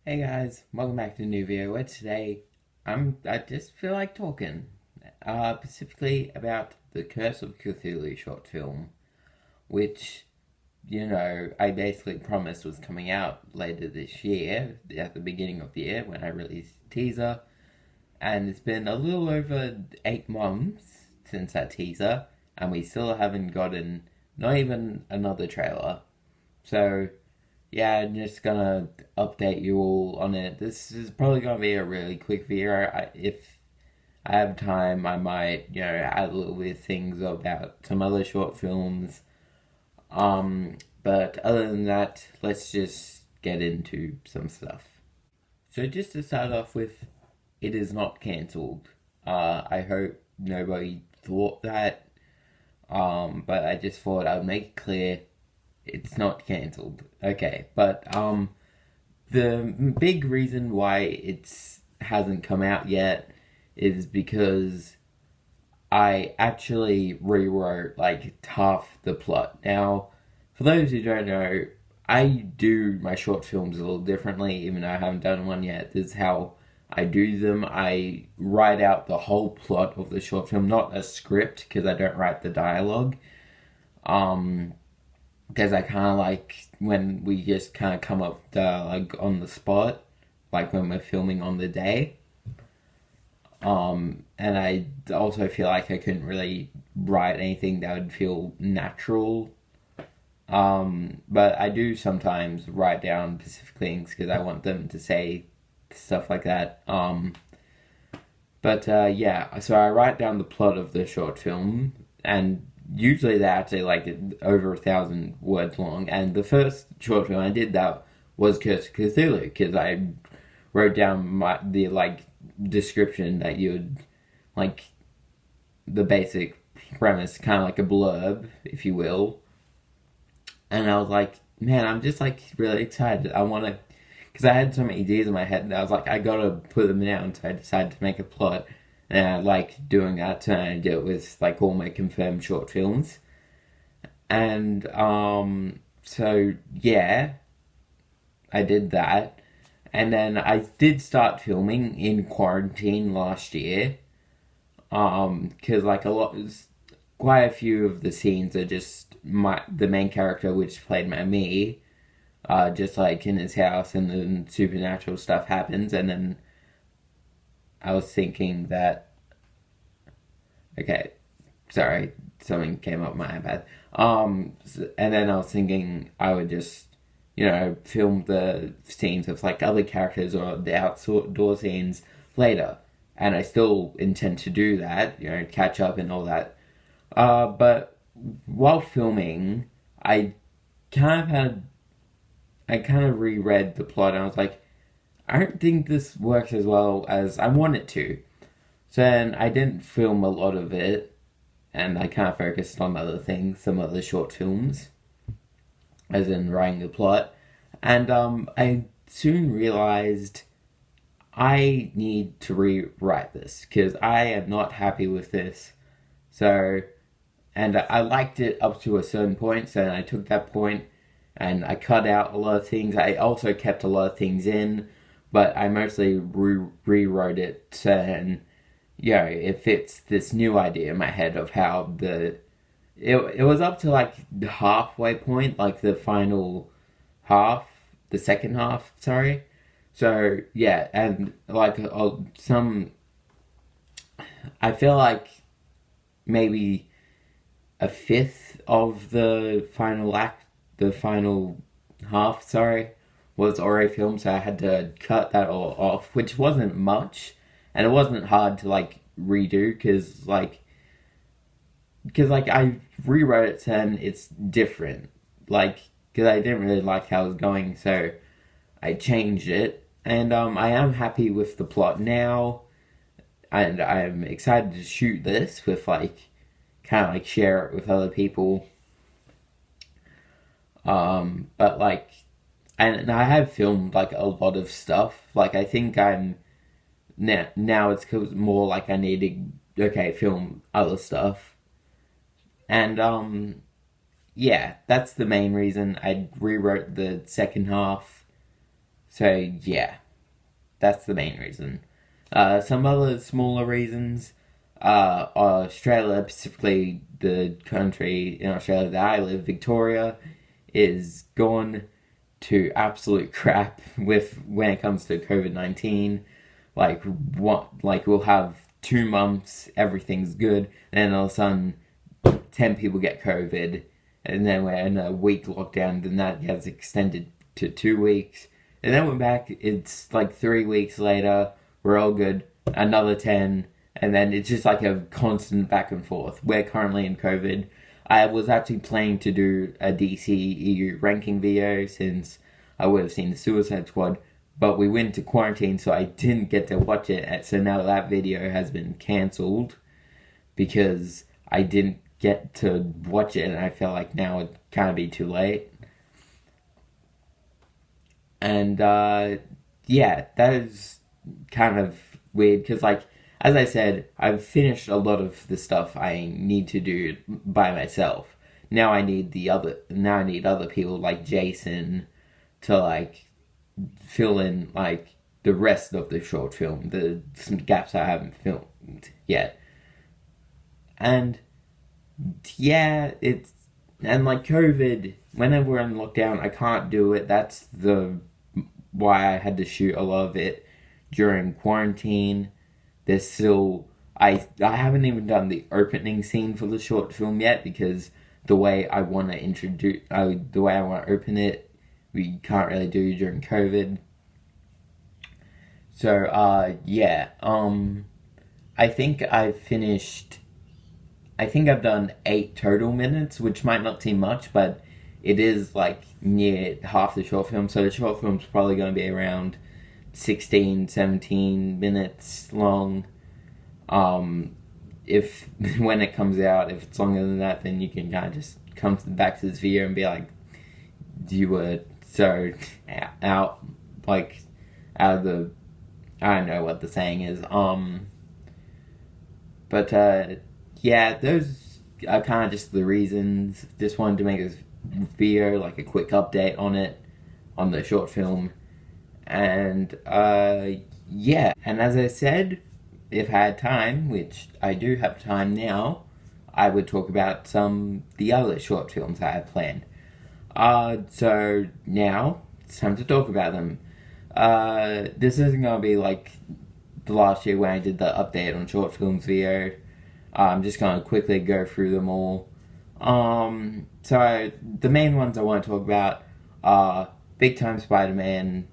Hey guys, welcome back to a new video where today I just feel like talking specifically about the Curse of Cthulhu short film, which I basically promised was coming out later this year at the beginning of the year when I released the teaser, and it's been a little over 8 months since that teaser, and we still haven't gotten not even another trailer. So yeah, I'm just gonna update you all on it. This is probably gonna be a really quick video. If I have time, I might, add a little bit of things about some other short films. But other than that, let's just get into some stuff. So just to start off with, it is not cancelled. I hope nobody thought that. But I just thought I'd make it clear it's not cancelled. Okay, but the big reason why it's hasn't come out yet is because I actually rewrote like half the plot. Now, for those who don't know, I do my short films a little differently, even though I haven't done one yet. This is how I do them. I write out the whole plot of the short film, not a script, because I don't write the dialogue. Because I kind of like when we just kind of come up like on the spot, like when we're filming on the day. And I also feel like I couldn't really write anything that would feel natural. But I do sometimes write down specific things because I want them to say stuff like that. Yeah, so I write down the plot of the short film, and usually they're actually like over 1,000 words long. And the first short film I did that was Curse of Cthulhu, because I wrote down the like description that you would like the basic premise, kind of like a blurb, if you will. And I was like, man, I'm just like really excited. I want to, because I had so many ideas in my head, and I was like, I gotta put them down. So I decided to make a plot, and I like doing that. So I did it with like all my confirmed short films, and so yeah, I did that, and then I did start filming in quarantine last year, because like quite a few of the scenes are just the main character, which played by me, just like in his house, and then supernatural stuff happens, and then I was thinking that, okay, sorry, something came up my iPad. And then I was thinking I would just, film the scenes of like other characters or the outdoor scenes later, and I still intend to do that, catch up and all that. But while filming, kind of had I kind of reread the plot, and I was like, I don't think this works as well as I want it to. So then I didn't film a lot of it, and I kind of focused on other things, some other short films, as in writing the plot. And I soon realized I need to rewrite this because I am not happy with this. So, and I liked it up to a certain point, so I took that point and I cut out a lot of things. I also kept a lot of things in, but I mostly rewrote it, and it fits this new idea in my head of how it was up to like the halfway point, like the final half, the second half, sorry. So yeah, and like I feel like maybe a fifth of the final act, the final half, sorry, was already filmed, so I had to cut that all off, which wasn't much, and it wasn't hard to like redo because I rewrote it and it's different, like because I didn't really like how it was going, so I changed it, and I am happy with the plot now, and I'm excited to shoot this with like kind of like share it with other people. But like, and I have filmed like a lot of stuff. Like I think I'm now it's more like I need to film other stuff, and yeah, that's the main reason I rewrote the second half. So yeah, that's the main reason. Some other smaller reasons, Australia, specifically the country in Australia that I live, Victoria, is gone to absolute crap with when it comes to COVID-19. Like we'll have 2 months, everything's good, and then all of a sudden 10 people get COVID, and then we're in a week lockdown, then that gets extended to 2 weeks, and then we're back, it's like 3 weeks later, we're all good, another 10, and then it's just like a constant back and forth. We're currently in COVID. I was actually planning to do a DC EU ranking video since I would have seen the Suicide Squad, but we went to quarantine, so I didn't get to watch it, so now that video has been cancelled because I didn't get to watch it, and I feel like now it kind of be too late. And yeah, that is kind of weird because, like, as I said, I've finished a lot of the stuff I need to do by myself. Now I need other people like Jason to like fill in like the rest of the short film, some gaps I haven't filmed yet. And yeah, and like COVID, whenever we're in lockdown, I can't do it. That's the why I had to shoot a lot of it during quarantine. There's still I haven't even done the opening scene for the short film yet because the way I want to the way I want to open it, we can't really do during COVID. So yeah, I think I've done 8 total minutes, which might not seem much, but it is like near half the short film. So the short film's probably going to be around 16, 17 minutes long. If when it comes out, if it's longer than that, then you can kind of just come back to this video and be like, you were so out, like out of the, I don't know what the saying is. But yeah, those are kind of just the reasons. Just wanted to make this video, like a quick update on it, on the short film. And yeah, and as I said, if I had time, which I do have time now, I would talk about the other short films I have planned. So now it's time to talk about them. This isn't gonna be like the last year when I did the update on short films video. I'm just gonna quickly go through them all. So the main ones I want to talk about are Big Time Spider-Man,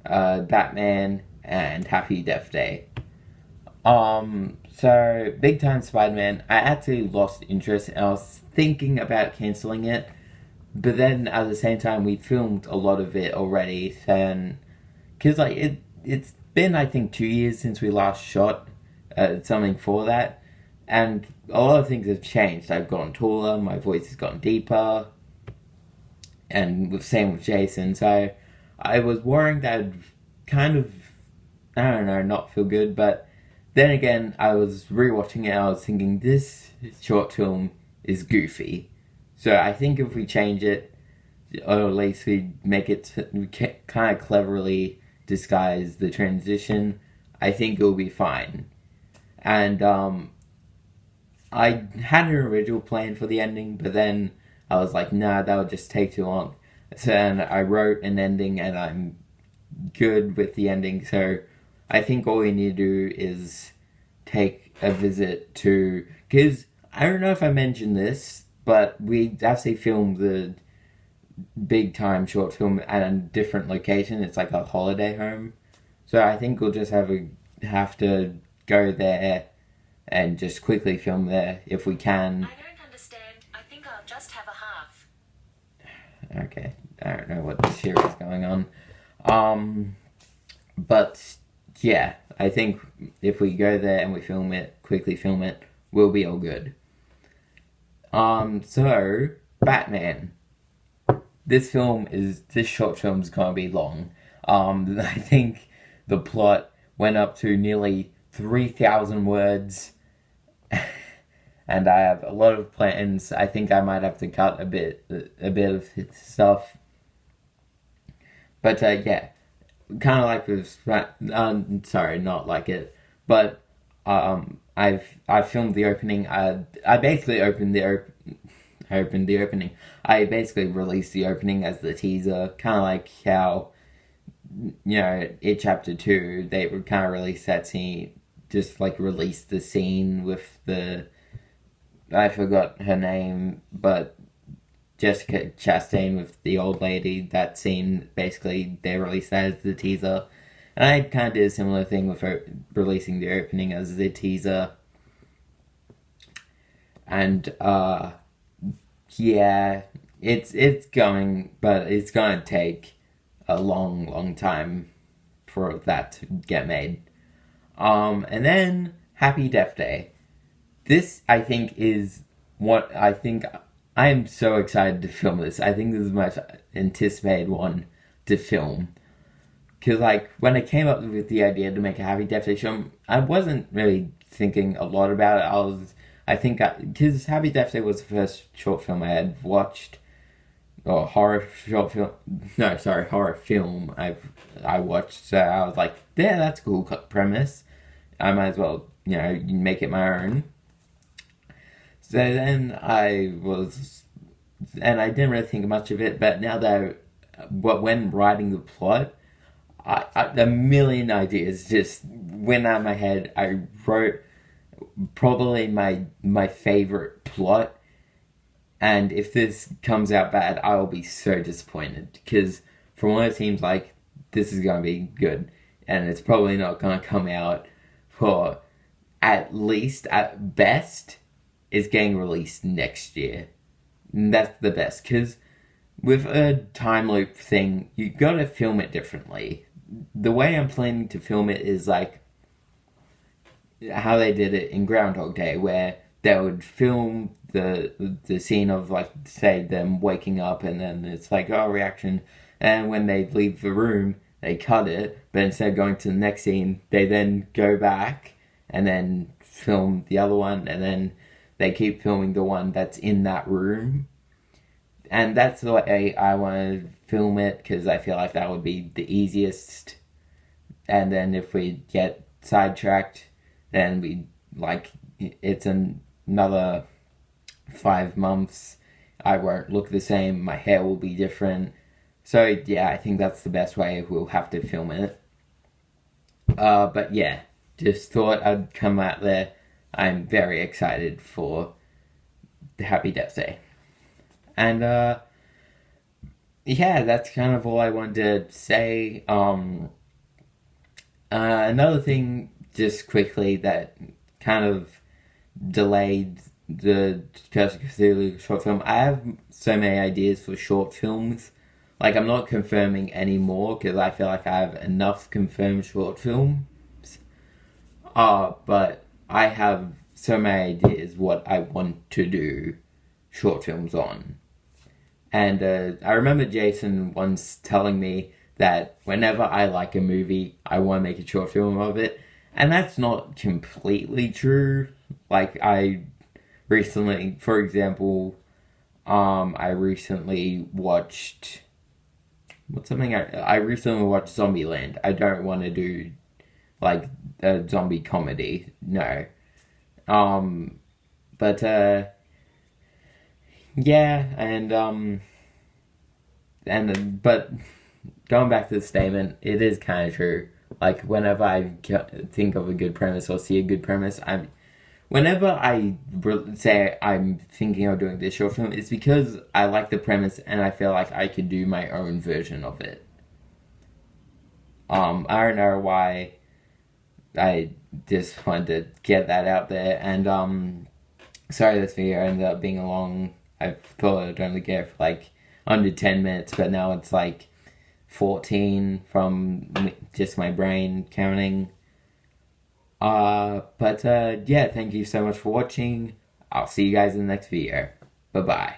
Batman, and Happy Death Day. So Big Time Spider-Man, I actually lost interest and I was thinking about cancelling it, but then at the same time we filmed a lot of it already, and because like it's been I think 2 years since we last shot something for that, and a lot of things have changed. I've gotten taller, my voice has gotten deeper, and same with Jason. So I was worrying that I'd kind of, I don't know, not feel good. But then again, I was rewatching it and I was thinking this short film is goofy. So I think if we change it, or at least we make it kind of cleverly disguise the transition, I think it'll be fine. And I had an original plan for the ending, but then I was like, nah, that would just take too long. So then I wrote an ending, and I'm good with the ending. So I think all we need to do is take a visit to, because I don't know if I mentioned this, but we actually filmed the Big Time short film at a different location. It's like a holiday home. So I think we'll just have to go there and just quickly film there if we can. I don't understand. I think I'll just have a half. Okay, I don't know what this here is going on. But yeah, I think if we go there and we quickly film it, we'll be all good. So Batman. This short film's gonna be long. I think the plot went up to nearly 3,000 words. And I have a lot of plans. I think I might have to cut a bit of stuff. But yeah, kind of like with, sorry, not like it, but I filmed the opening. I basically I opened the opening. I basically released the opening as the teaser, kind of like how, It Chapter 2, they would kind of release that scene, just like release the scene with I forgot her name, but Jessica Chastain with the old lady, that scene, basically, they released that as the teaser. And I kind of did a similar thing with releasing the opening as the teaser. And, yeah, it's going, but it's going to take a long, long time for that to get made. And then Happy Death Day. This, I think, is what I am so excited to film this. I think this is my anticipated one to film. Because, like, when I came up with the idea to make a Happy Death Day film, I wasn't really thinking a lot about it. Because Happy Death Day was the first short film I had watched, or horror film I watched. So I was like, yeah, that's a cool premise. I might as well, make it my own. So then and I didn't really think much of it, but now that when writing the plot, a million ideas just went out of my head. I wrote probably my favorite plot, and if this comes out bad, I will be so disappointed, because from what it seems like, this is going to be good, and it's probably not going to come out for, at best, is getting released next year. And that's the best, because with a time loop thing, you gotta film it differently. The way I'm planning to film it is like how they did it in Groundhog Day, where they would film the scene of, like, say, them waking up, and then it's like, oh, reaction, and when they leave the room, they cut it, but instead of going to the next scene, they then go back and then film the other one, and then they keep filming the one that's in that room. And that's the way I want to film it, because I feel like that would be the easiest. And then if we get sidetracked, then it's another 5 months. I won't look the same. My hair will be different. So yeah, I think that's the best way we'll have to film it. But yeah, just thought I'd come out there. I'm very excited for the Happy Death Day. And, yeah, that's kind of all I wanted to say. Another thing, just quickly, that kind of delayed the Curse of Cthulhu short film. I have so many ideas for short films. Like, I'm not confirming anymore, because I feel like I have enough confirmed short films. But I have so many ideas what I want to do short films on. And I remember Jason once telling me that whenever I like a movie, I want to make a short film of it. And that's not completely true. Like, I recently, for example, I recently watched... I recently watched Zombieland. I don't want to do, like, a zombie comedy. No. But, yeah, but going back to the statement, it is kind of true. Like, whenever I think of a good premise or see a good premise, whenever I say I'm thinking of doing this short film, it's because I like the premise and I feel like I could do my own version of it. I don't know why. I just wanted to get that out there, and sorry this video ended up being long. I thought I'd only get for like under 10 minutes, but now it's like 14 from just my brain counting. But yeah, thank you so much for watching. I'll see you guys in the next video. Bye-bye.